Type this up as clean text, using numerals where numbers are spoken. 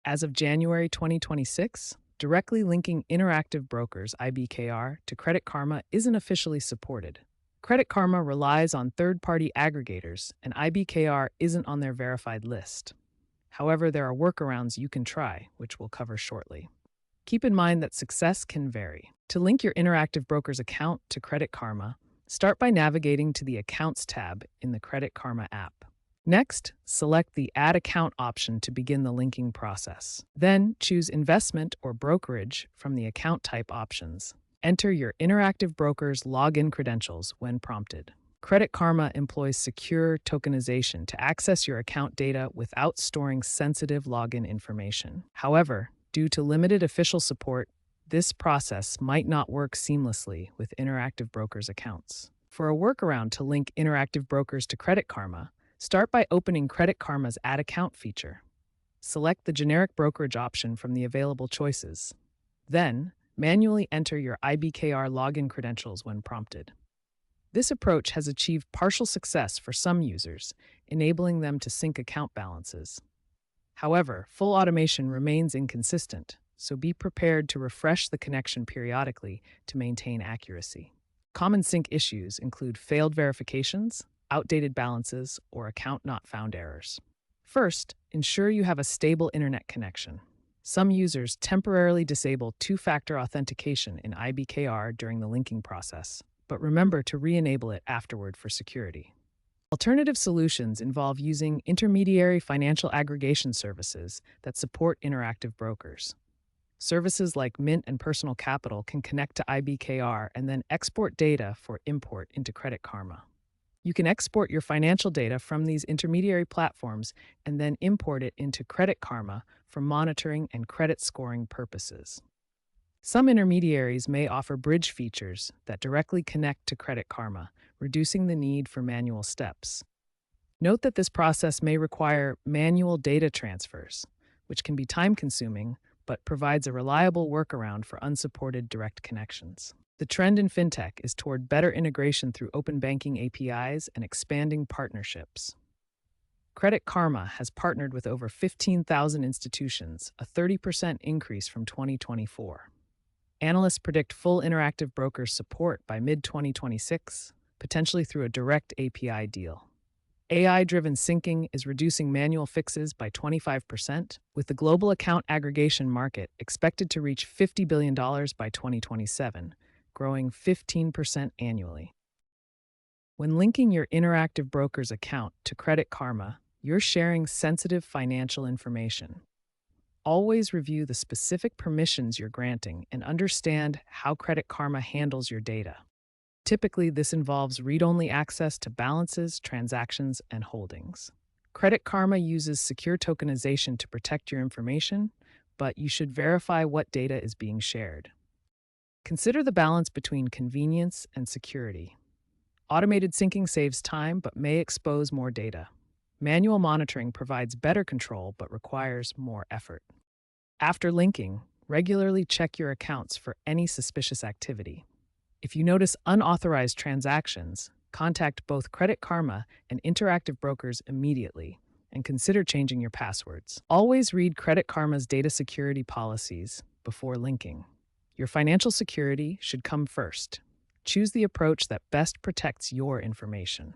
As of January 2026, directly linking Interactive Brokers (IBKR) to Credit Karma isn't officially supported. Credit Karma relies on third-party aggregators, and IBKR isn't on their verified list. However, there are workarounds you can try, which we'll cover shortly. Keep in mind that success can vary. To link your Interactive Brokers account to Credit Karma, start by navigating to the Accounts tab in the Credit Karma app. Next, select the Add Account option to begin the linking process. Then, choose Investment or Brokerage from the Account Type options. Enter your Interactive Broker's login credentials when prompted. Credit Karma employs secure tokenization to access your account data without storing sensitive login information. However, due to limited official support, this process might not work seamlessly with Interactive Brokers accounts. For a workaround to link Interactive Brokers to Credit Karma, start by opening Credit Karma's Add Account feature. Select the generic brokerage option from the available choices. Then, manually enter your IBKR login credentials when prompted. This approach has achieved partial success for some users, enabling them to sync account balances. However, full automation remains inconsistent, so be prepared to refresh the connection periodically to maintain accuracy. Common sync issues include failed verifications, outdated balances, or account not found errors. First, ensure you have a stable internet connection. Some users temporarily disable two-factor authentication in IBKR during the linking process, but remember to re-enable it afterward for security. Alternative solutions involve using intermediary financial aggregation services that support Interactive Brokers. Services like Mint and Personal Capital can connect to IBKR and then export data for import into Credit Karma. You can export your financial data from these intermediary platforms and then import it into Credit Karma for monitoring and credit scoring purposes. Some intermediaries may offer bridge features that directly connect to Credit Karma, reducing the need for manual steps. Note that this process may require manual data transfers, which can be time-consuming but provides a reliable workaround for unsupported direct connections. The trend in fintech is toward better integration through open banking APIs and expanding partnerships. Credit Karma has partnered with over 15,000 institutions, a 30% increase from 2024. Analysts predict full Interactive Brokers support by mid-2026, potentially through a direct API deal. AI-driven syncing is reducing manual fixes by 25%, with the global account aggregation market expected to reach $50 billion by 2027, growing 15% annually. When linking your Interactive Brokers account to Credit Karma, you're sharing sensitive financial information. Always review the specific permissions you're granting and understand how Credit Karma handles your data. Typically, this involves read-only access to balances, transactions, and holdings. Credit Karma uses secure tokenization to protect your information, but you should verify what data is being shared. Consider the balance between convenience and security. Automated syncing saves time but may expose more data. Manual monitoring provides better control but requires more effort. After linking, regularly check your accounts for any suspicious activity. If you notice unauthorized transactions, contact both Credit Karma and Interactive Brokers immediately and consider changing your passwords. Always read Credit Karma's data security policies before linking. Your financial security should come first. Choose the approach that best protects your information.